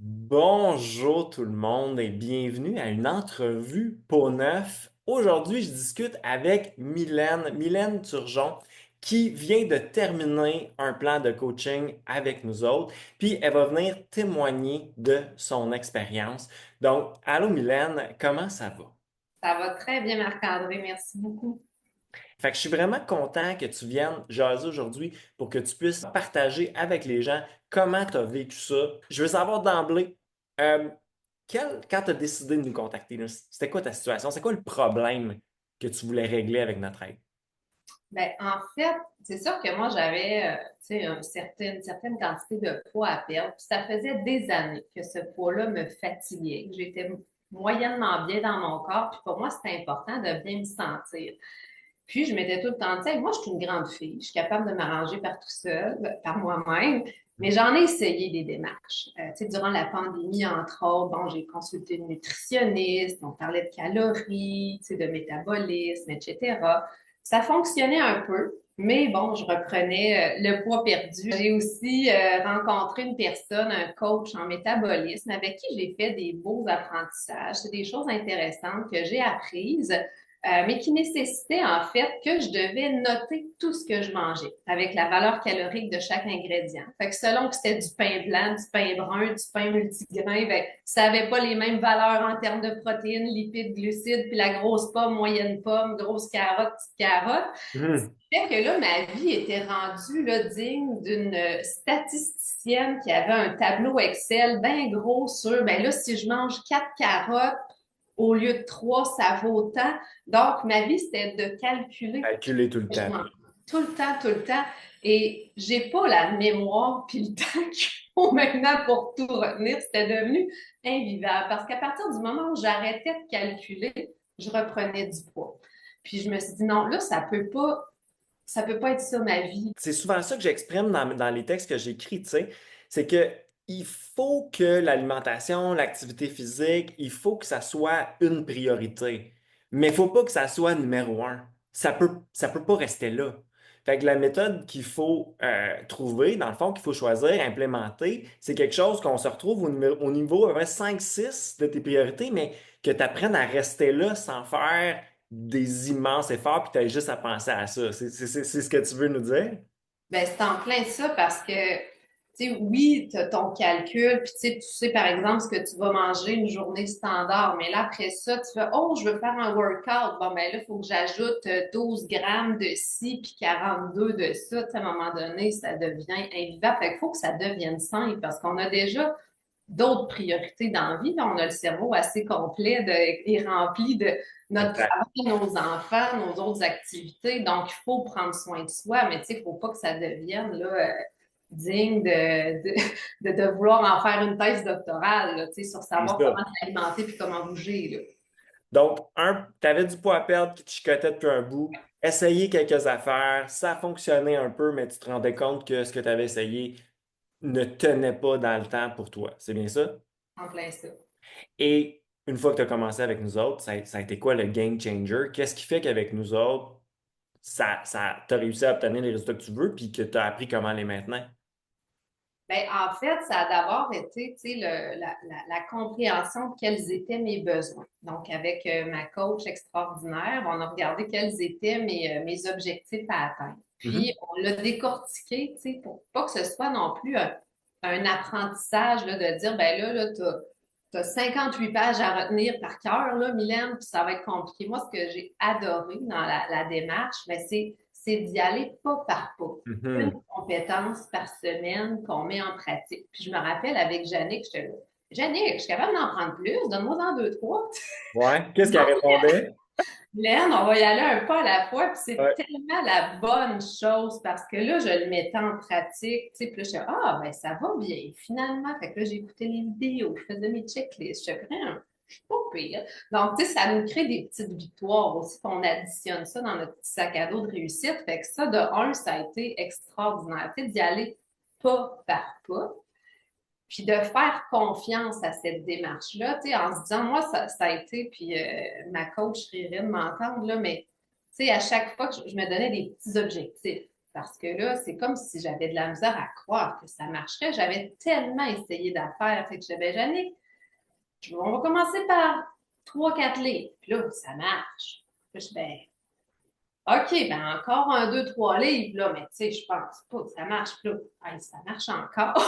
Bonjour tout le monde et bienvenue à une entrevue Peau Neuf. Aujourd'hui, je discute avec Mylène Turgeon, qui vient de terminer un plan de coaching avec nous autres, puis elle va venir témoigner de son expérience. Donc, allô Mylène, comment ça va? Ça va très bien, Marc-André. Merci beaucoup. Fait que je suis vraiment content que tu viennes jaser aujourd'hui pour que tu puisses partager avec les gens comment tu as vécu ça. Je veux savoir d'emblée, euh, quand tu as décidé de nous contacter, là, c'était quoi ta situation? C'est quoi le problème que tu voulais régler avec notre aide? Ben, en fait, c'est sûr que moi, j'avais tu sais, une certaine quantité de poids à perdre. Puis ça faisait des années que ce poids-là me fatiguait, que j'étais moyennement bien dans mon corps. Puis pour moi, c'était important de bien me sentir. Puis je m'étais tout le temps dit, hey, moi, je suis une grande fille, je suis capable de m'arranger par tout seul, par moi-même, mais j'en ai essayé des démarches. Tu sais, durant la pandémie, entre autres, bon, j'ai consulté une nutritionniste, on parlait de calories, tu sais, de métabolisme, etc. Ça fonctionnait un peu, mais bon, je reprenais le poids perdu. J'ai aussi rencontré une personne, un coach en métabolisme, avec qui j'ai fait des beaux apprentissages. C'est des choses intéressantes que j'ai apprises mais qui nécessitait en fait que je devais noter tout ce que je mangeais avec la valeur calorique de chaque ingrédient. Fait que selon que c'était du pain blanc, du pain brun, du pain multigrain, ben, ça n'avait pas les mêmes valeurs en termes de protéines, lipides, glucides, puis la grosse pomme, moyenne pomme, grosse carotte, petite carotte. Mhm. Fait que là, ma vie était rendue là, digne d'une statisticienne qui avait un tableau Excel bien gros sur, ben là, si je mange 4 carottes, au lieu de 3, ça vaut autant. Donc, ma vie, c'était de calculer Calculer tout le ce que je temps. mange. Tout le temps, tout le temps. Et j'ai pas la mémoire puis le temps qu'il faut maintenant pour tout retenir. C'était devenu invivable. Parce qu'à partir du moment où j'arrêtais de calculer, je reprenais du poids. Puis je me suis dit, non, là, ça peut pas être ça ma vie. C'est souvent ça que j'exprime dans les textes que j'écris, tu sais, c'est que il faut que l'alimentation, l'activité physique, il faut que ça soit une priorité. Mais il faut pas que ça soit numéro un. Ça peut pas rester là. Fait que la méthode qu'il faut trouver, dans le fond, qu'il faut choisir, implémenter, c'est quelque chose qu'on se retrouve au niveau à peu près 5-6 de tes priorités, mais que tu apprennes à rester là sans faire des immenses efforts, puis tu as juste à penser à ça. C'est ce que tu veux nous dire? Ben, c'est en plein ça parce que, tu sais, oui, tu as ton calcul, puis tu sais, par exemple, ce que tu vas manger une journée standard, mais là, après ça, tu fais, oh, je veux faire un workout. Bon, ben là, il faut que j'ajoute 12 grammes de ci, puis 42 de ça. Tu sais, à un moment donné, ça devient invivable. Fait qu'il faut que ça devienne simple parce qu'on a déjà d'autres priorités dans la vie. Là, on a le cerveau assez complet et rempli de notre Exact. travail, nos enfants, nos autres activités. Donc, il faut prendre soin de soi, mais tu sais, il ne faut pas que ça devienne là, digne de vouloir en faire une thèse doctorale là, tu sais, sur C'est savoir ça. comment s'alimenter puis comment bouger. Là. Donc, tu avais du poids à perdre qui te chicotait depuis un bout. Essayer quelques affaires, ça fonctionnait un peu, mais tu te rendais compte que ce que tu avais essayé ne tenait pas dans le temps pour toi. C'est bien ça? En plein ça. Et une fois que tu as commencé avec nous autres, ça a été quoi le game changer? Qu'est-ce qui fait qu'avec nous autres, tu as réussi à obtenir les résultats que tu veux, puis que tu as appris comment les maintenir? Ben, en fait, ça a d'abord été, tu sais, la compréhension de quels étaient mes besoins. Donc, avec ma coach extraordinaire, on a regardé quels étaient mes objectifs à atteindre. Puis, Mhm. on l'a décortiqué, tu sais, pour pas que ce soit non plus un apprentissage là, de dire, ben là, t'as 58 pages à retenir par cœur, là, Mylène, puis ça va être compliqué. Moi, ce que j'ai adoré dans la démarche, ben, c'est d'y aller pas par pas une Mhm. compétence par semaine qu'on met en pratique. Puis je me rappelle avec Jannick, j'étais là, Jannick, je suis capable d'en prendre plus, donne-moi en deux, trois. Ouais. Qu'est-ce Non, qu'elle répondait? Léane, on va y aller un pas à la fois, puis c'est Ouais. tellement la bonne chose parce que là, je le mettais en pratique, tu sais, puis là, je suis ah, ben ça va bien, finalement. Fait que là, j'écoutais les vidéos, je faisais mes checklists, je suis je suis pas pire. Donc, tu sais, ça nous crée des petites victoires aussi, puis on additionne ça dans notre petit sac à dos de réussite. Fait que ça, de un, ça a été extraordinaire, tu sais, d'y aller pas par pas. Puis de faire confiance à cette démarche-là, tu sais, en se disant, moi, ça a été, puis ma coach rirait de m'entendre, là, mais tu sais, à chaque fois que je me donnais des petits objectifs. Parce que là, c'est comme si j'avais de la misère à croire que ça marcherait. J'avais tellement essayé d'affaires. Fait que j'avais, Jannick, on va commencer par 3, 4 livres. Puis là, ça marche. Puis je ben, OK, ben encore 2, 3 livres, là, mais tu sais, je pense pas que ça marche. Puis là, hey, ça marche encore.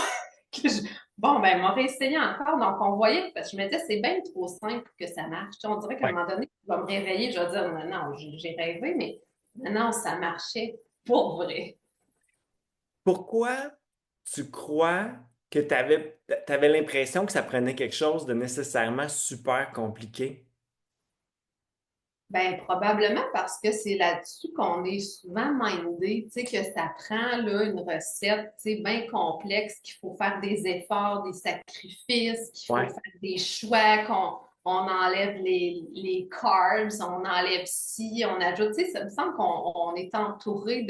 Puis bon, ben, on m'a réessayé encore. Donc, on voyait, parce que je me disais, c'est bien trop simple pour que ça marche. Tu sais, on dirait qu'à un Ouais. moment donné, je vais me réveiller, je vais dire, non, non, j'ai rêvé, mais non, ça marchait pour vrai. Pourquoi tu crois que tu avais l'impression que ça prenait quelque chose de nécessairement super compliqué? Ben, probablement parce que c'est là-dessus qu'on est souvent mindé, tu sais, que ça prend là, une recette, tu sais, bien complexe, qu'il faut faire des efforts, des sacrifices, qu'il faut Ouais. faire des choix, qu'on enlève les carbs, on enlève ci, on ajoute, tu sais, ça me semble qu'on est entouré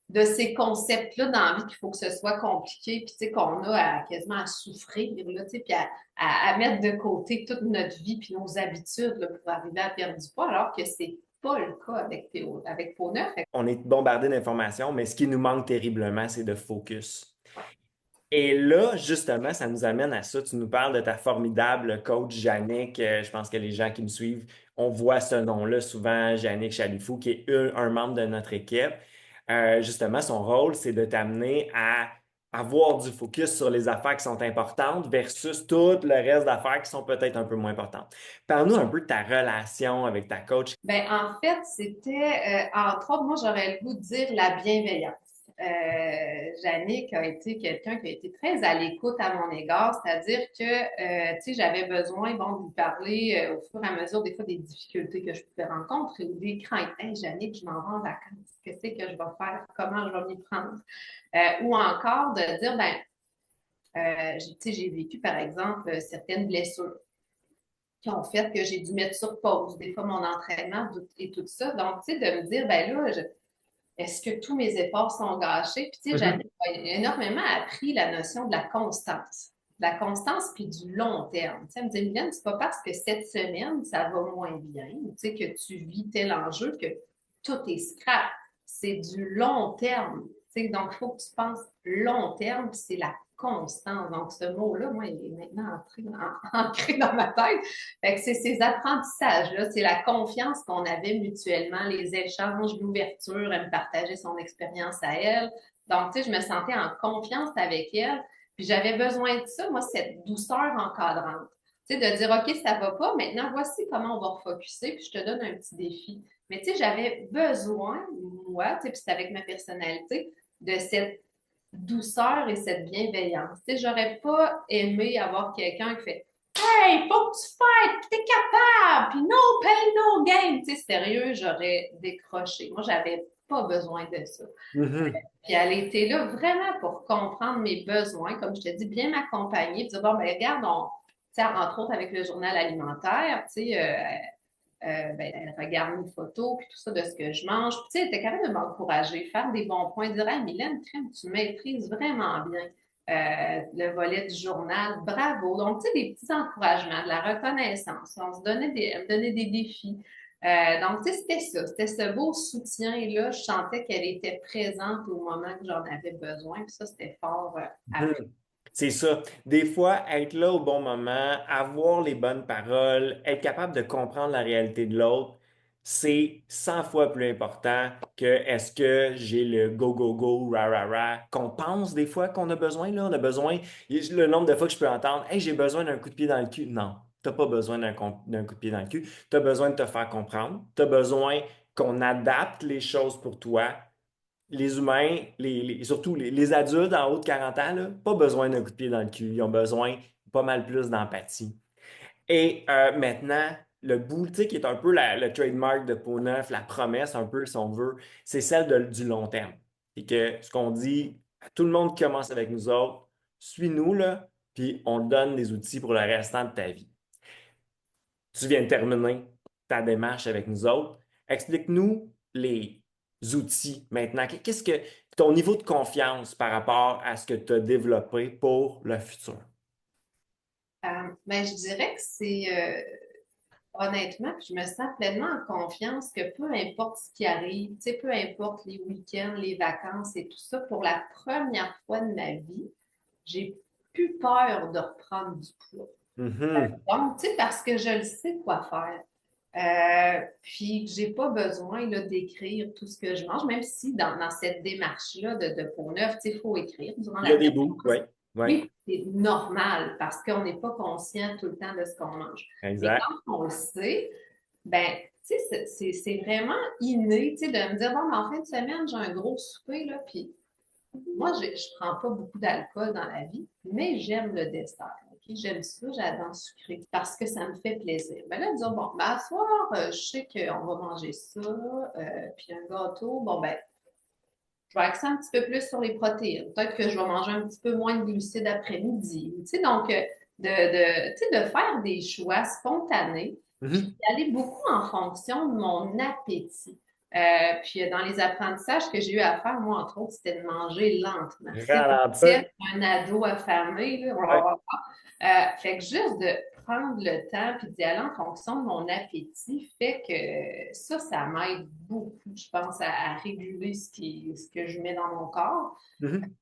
de ces concepts-là dans la vie qu'il faut que ce soit compliqué, puis tu sais, qu'on a quasiment à souffrir, là, tu sais, puis à mettre de côté toute notre vie puis nos habitudes là, pour arriver à perdre du poids, alors que c'est pas le cas avec Peau Neuf. On est bombardé d'informations, mais ce qui nous manque terriblement, c'est de focus. Et là, justement, ça nous amène à ça. Tu nous parles de ta formidable coach Yannick. Je pense que les gens qui me suivent, on voit ce nom-là souvent, Yannick Chalifou, qui est un membre de notre équipe. Justement, son rôle, c'est de t'amener à avoir du focus sur les affaires qui sont importantes versus tout le reste d'affaires qui sont peut-être un peu moins importantes. Parle-nous un peu de ta relation avec ta coach. Ben, en fait, c'était, entre autres, moi, j'aurais le goût de dire la bienveillance. Jannick a été quelqu'un qui a été très à l'écoute à mon égard, c'est-à-dire que, tu sais, j'avais besoin, bon, de lui parler au fur et à mesure, des fois, des difficultés que je pouvais rencontrer ou des craintes. Hey, Jannick, je m'en vais en vacances. Qu'est-ce que je vais faire? Comment je vais m'y prendre? Ou encore de dire, ben, tu sais, j'ai vécu, par exemple, certaines blessures qui ont fait que j'ai dû mettre sur pause des fois mon entraînement et tout ça. Donc, tu sais, de me dire, ben là, est-ce que tous mes efforts sont gâchés? Puis, tu sais, Mhm. j'avais énormément appris la notion de la constance. La constance puis du long terme. Tu sais, elle me dit, Mylène, c'est pas parce que cette semaine, ça va moins bien, tu sais, que tu vis tel enjeu que tout est scrap. C'est du long terme. Tu sais, donc, il faut que tu penses long terme, puis c'est la constance. Donc, ce mot-là, moi, il est maintenant ancré dans ma tête. Fait que c'est ces apprentissages-là, c'est la confiance qu'on avait mutuellement, les échanges, l'ouverture, elle me partageait son expérience à elle. Donc, tu sais, je me sentais en confiance avec elle. Puis j'avais besoin de ça, moi, cette douceur encadrante. Tu sais, de dire, OK, ça va pas, maintenant, voici comment on va refocuser, puis je te donne un petit défi. Mais tu sais, j'avais besoin, moi, tu sais, puis c'est avec ma personnalité, de cette douceur et cette bienveillance. Tu sais, j'aurais pas aimé avoir quelqu'un qui fait Hey, faut que tu fasses, t'es capable, puis no pain, no gain. Tu sais, sérieux, j'aurais décroché. Moi, j'avais pas besoin de ça. Mhm. Puis elle était là vraiment pour comprendre mes besoins, comme je te dis, bien m'accompagner, puis dire, bon, ben regarde, tu sais, entre autres avec le journal alimentaire, tu sais, ben, elle regarde mes photos, puis tout ça de ce que je mange. Puis, tu sais, elle était capable de m'encourager, faire des bons points, dire, hey, Mylène, crème, tu maîtrises vraiment bien le volet du journal. Bravo. Donc, tu sais, des petits encouragements, de la reconnaissance. Elle me donnait des défis. Donc, tu sais, c'était ça. C'était ce beau soutien-là. Je sentais qu'elle était présente au moment que j'en avais besoin. Puis ça, c'était fort Mhm. C'est ça. Des fois, être là au bon moment, avoir les bonnes paroles, être capable de comprendre la réalité de l'autre, c'est 100 fois plus important que est-ce que j'ai le go, go, go, ra, ra, ra, qu'on pense des fois qu'on a besoin, là. On a besoin, le nombre de fois que je peux entendre, hey, j'ai besoin d'un coup de pied dans le cul. Non, t'as pas besoin d'un coup de pied dans le cul. Tu as besoin de te faire comprendre. Tu as besoin qu'on adapte les choses pour toi. Les humains, surtout les adultes en haut de 40 ans, là, pas besoin d'un coup de pied dans le cul. Ils ont besoin pas mal plus d'empathie. Et maintenant, le bout, tu sais, qui est un peu le trademark de Peau Neuf, la promesse un peu, si on veut, c'est celle du long terme. Et que ce qu'on dit à tout le monde qui commence avec nous autres, suis-nous, là, puis on te donne des outils pour le restant de ta vie. Tu viens de terminer ta démarche avec nous autres. Explique-nous les outils maintenant. Qu'est-ce que ton niveau de confiance par rapport à ce que tu as développé pour le futur? Ben, je dirais que c'est honnêtement, puis je me sens pleinement en confiance que peu importe ce qui arrive, tu sais, peu importe les week-ends, les vacances et tout ça, pour la première fois de ma vie, j'ai plus peur de reprendre du poids. Mhm. Donc, tu sais, parce que je le sais quoi faire. Puis que j'ai pas besoin là, d'écrire tout ce que je mange, même si dans cette démarche-là de peau neuve, tu sais, il faut écrire durant Il y a la des bouts, oui. Ouais, oui, c'est normal parce qu'on n'est pas conscient tout le temps de ce qu'on mange. Mais exact. quand on le sait, ben, tu sais, c'est vraiment inné, tu sais, de me dire, bon, mais en fin de semaine, j'ai un gros souper, là, puis moi, je prends pas beaucoup d'alcool dans la vie, mais j'aime le dessert. OK? J'aime ça, j'adore le sucré parce que ça me fait plaisir. Ben là, disons, bon, ben, à soir, je sais qu'on va manger ça, puis un gâteau, bon, ben, je vais axer un petit peu plus sur les protéines. Peut-être que je vais manger un petit peu moins de glucides après-midi. Tu sais, donc, tu sais, de faire des choix spontanés, puis Mhm. d'aller beaucoup en fonction de mon appétit. Puis dans les apprentissages que j'ai eu à faire, moi, entre autres, c'était de manger lentement. Tu sais, Ralentir. peut-être un ado affamé, là, Ouais. fait que juste de prendre le temps puis d'y aller en fonction de mon appétit fait que ça m'aide beaucoup, je pense, à réguler ce que je mets dans mon corps. Mhm.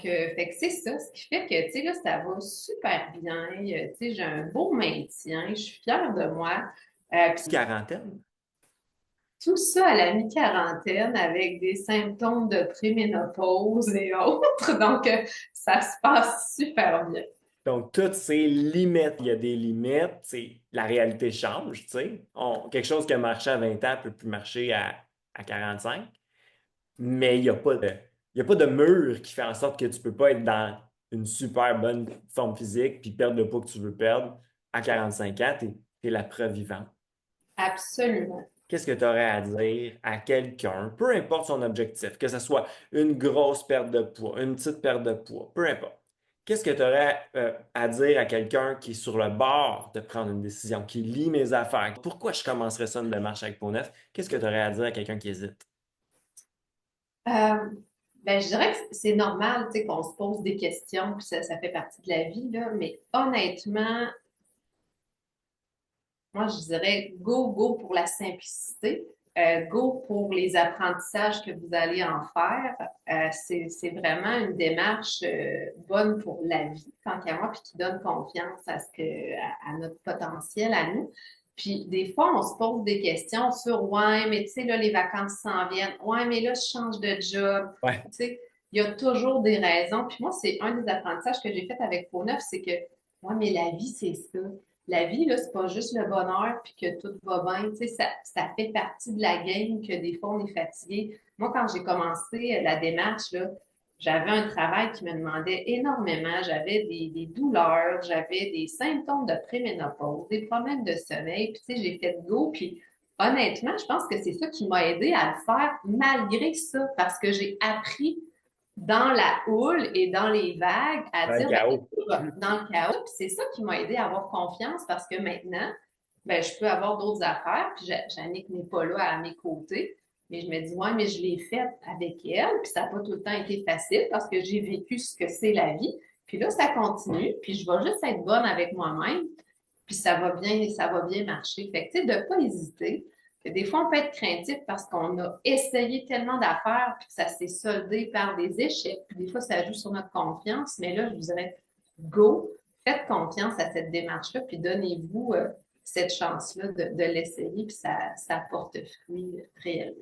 Fait que c'est ça, ce qui fait que, tu sais, là, ça va super bien. Tu sais, j'ai un beau maintien, je suis fière de moi. Puis Quarantaine. tout ça à la mi-quarantaine avec des symptômes de préménopause et autres. Donc, ça se passe super bien. Donc, toutes ces limites, il y a des limites, la réalité change, tu sais. Quelque chose qui a marché à 20 ans ne peut plus marcher à 45, mais il y a pas de mur qui fait en sorte que tu ne peux pas être dans une super bonne forme physique puis perdre le poids que tu veux perdre à 45 ans, tu es la preuve vivante. Absolument. Qu'est-ce que tu aurais à dire à quelqu'un, peu importe son objectif, que ce soit une grosse perte de poids, une petite perte de poids, peu importe. Qu'est-ce que tu aurais à dire à quelqu'un qui est sur le bord de prendre une décision, qui lit mes affaires? Pourquoi je commencerais ça une démarche avec Peau Neuf? Qu'est-ce que tu aurais à dire à quelqu'un qui hésite? Euh, ben, je dirais que c'est normal, tu sais, qu'on se pose des questions, puis ça fait partie de la vie, là, mais honnêtement, moi, je dirais go pour la simplicité, go pour les apprentissages que vous allez en faire. C'est vraiment une démarche bonne pour la vie, tant qu'à moi, puis qui donne confiance à notre potentiel, à nous. Puis des fois, on se pose des questions sur ouais, mais tu sais, là, les vacances s'en viennent. Ouais, mais là, je change de job. Ouais. Tu sais, il y a toujours des raisons. Puis moi, c'est un des apprentissages que j'ai fait avec Peau Neuf, c'est que ouais, mais la vie, c'est ça. La vie, là, c'est pas juste le bonheur puis que tout va bien. Tu sais, ça fait partie de la game que des fois, on est fatigué. Moi, quand j'ai commencé la démarche, là, j'avais un travail qui me demandait énormément. J'avais des douleurs, j'avais des symptômes de préménopause, des problèmes de sommeil. Puis, tu sais, j'ai fait go. Puis, honnêtement, je pense que c'est ça qui m'a aidé à le faire malgré ça parce que j'ai appris dans la houle et dans les vagues à Dans le dire, ben, chaos. dans le chaos. Puis c'est ça qui m'a aidé à avoir confiance parce que maintenant, ben, je peux avoir d'autres affaires. Puis Jannick n'est pas là à mes côtés. Mais je me dis, ouais, mais je l'ai faite avec elle. Puis ça n'a pas tout le temps été facile parce que j'ai vécu ce que c'est la vie. Puis là, ça continue. Puis je vais juste être bonne avec moi-même. Puis ça va bien marcher. Fait que, tu sais, de ne pas hésiter. Que des fois, on peut être craintif parce qu'on a essayé tellement d'affaires puis que ça s'est soldé par des échecs. Puis des fois, ça joue sur notre confiance. Mais là, je vous dirais, go, faites confiance à cette démarche-là, puis donnez-vous cette chance-là de l'essayer, puis ça porte fruit réellement.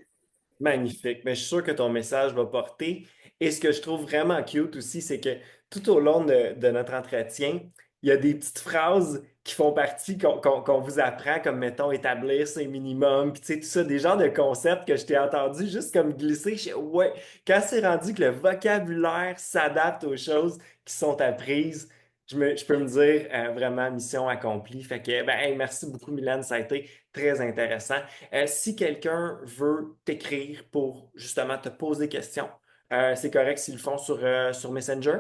Magnifique. Mais je suis sûr que ton message va porter. Et ce que je trouve vraiment cute aussi, c'est que tout au long de notre entretien, il y a des petites phrases qui font partie, qu'on vous apprend, comme mettons établir ses minimums, puis tu sais, tout ça, des genres de concepts que je t'ai entendu juste comme glisser. Ouais, quand c'est rendu que le vocabulaire s'adapte aux choses qui sont apprises, je peux me dire vraiment mission accomplie. Fait que, ben, hey, merci beaucoup, Mylène, ça a été très intéressant. Si quelqu'un veut t'écrire pour justement te poser des questions, c'est correct s'ils le font sur Messenger?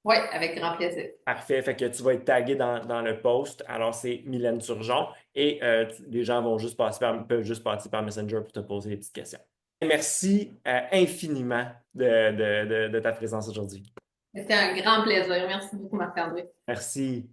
Oui, avec grand plaisir. Parfait, fait que tu vas être tagué dans le post. Alors, c'est Mylène Turgeon et les gens peuvent juste passer par Messenger pour te poser des petites questions. Merci infiniment de ta présence aujourd'hui. C'était un grand plaisir. Merci beaucoup, Marc-André. Merci.